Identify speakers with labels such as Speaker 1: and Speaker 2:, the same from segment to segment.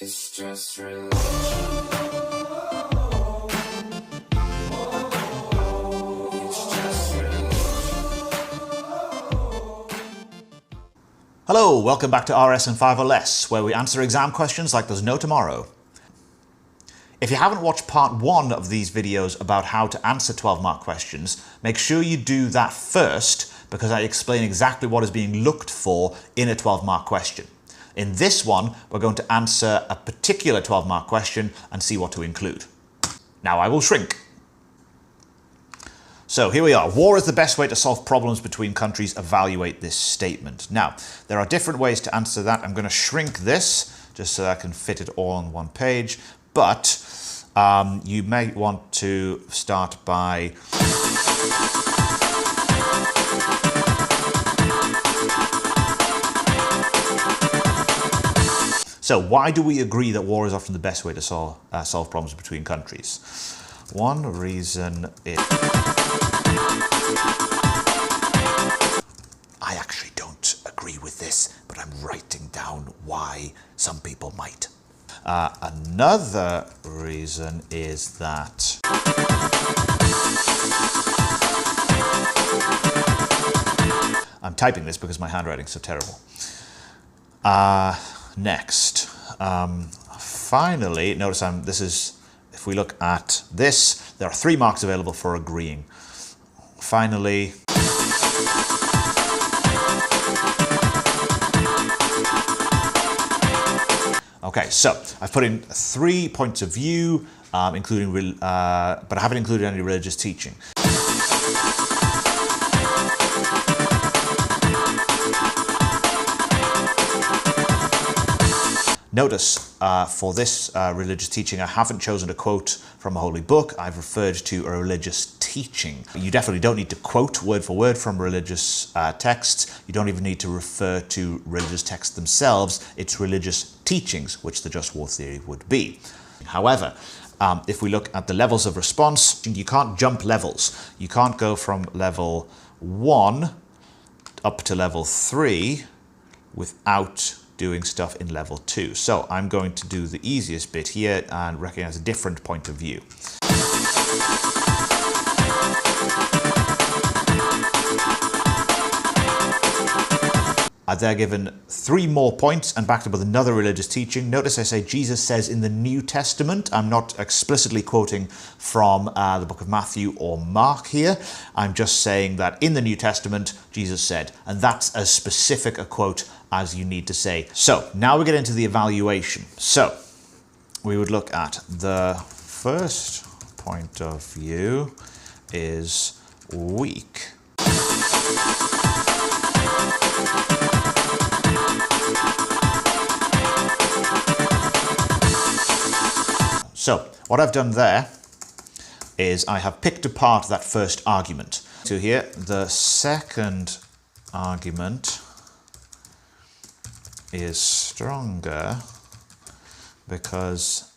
Speaker 1: It's just religion.
Speaker 2: Hello, welcome back to RS in 5 or Less, where we answer exam questions like there's no tomorrow. If you haven't watched part 1 of these videos about how to answer 12-mark questions, make sure you do that first, because I explain exactly what is being looked for in a 12-mark question. In this one, we're going to answer a particular 12-mark question and see what to include. Now I will shrink. So here we are. War is the best way to solve problems between countries. Evaluate this statement. Now, there are different ways to answer that. I'm going to shrink this just so I can fit it all on one page. But you may want to start by So why do we agree that war is often the best way to solve problems between countries? One reason is... I actually don't agree with this, but I'm writing down why some people might. Another reason is that... I'm typing this because my handwriting's so terrible. Next, finally, notice if we look at this, there are 3 marks available for agreeing. Finally, okay, so I've put in 3 points of view, including, but I haven't included any religious teaching. Notice for this religious teaching, I haven't chosen a quote from a holy book. I've referred to a religious teaching. You definitely don't need to quote word for word from religious texts. You don't even need to refer to religious texts themselves. It's religious teachings, which the just war theory would be. However, if we look at the levels of response, you can't jump levels. You can't go from level 1 up to level 3 without doing stuff in level 2. So I'm going to do the easiest bit here and recognize a different point of view. They're given 3 more points and backed up with another religious teaching. Notice I say Jesus says in the New Testament. I'm not explicitly quoting from the book of Matthew or Mark here. I'm just saying that in the New Testament, Jesus said, and that's as specific a quote as you need to say. So now we get into the evaluation. So we would look at the first point of view is weak. So what I've done there is I have picked apart that first argument. So here, the second argument is stronger because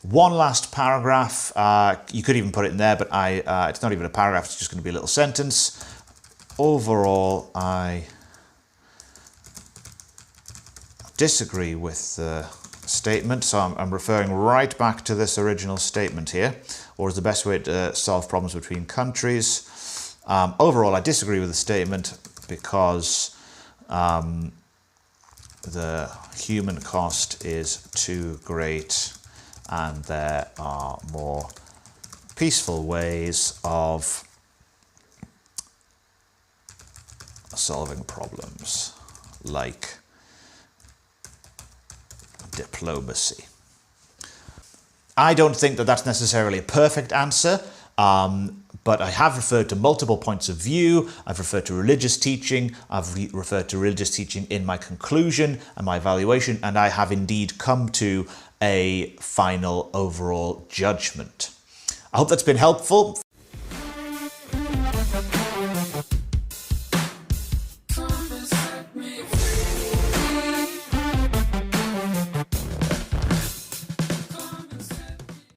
Speaker 2: one last paragraph, you could even put it in there, but it's not even a paragraph, it's just going to be a little sentence. Overall, I disagree with the statement, so I'm referring right back to this original statement here, or is the best way to solve problems between countries. Overall, I disagree with the statement because the human cost is too great and there are more peaceful ways of solving problems, like diplomacy. I don't think that that's necessarily a perfect answer, but I have referred to multiple points of view. I've referred to religious teaching. I've referred to religious teaching in my conclusion and my evaluation, and I have indeed come to a final overall judgment. I hope that's been helpful.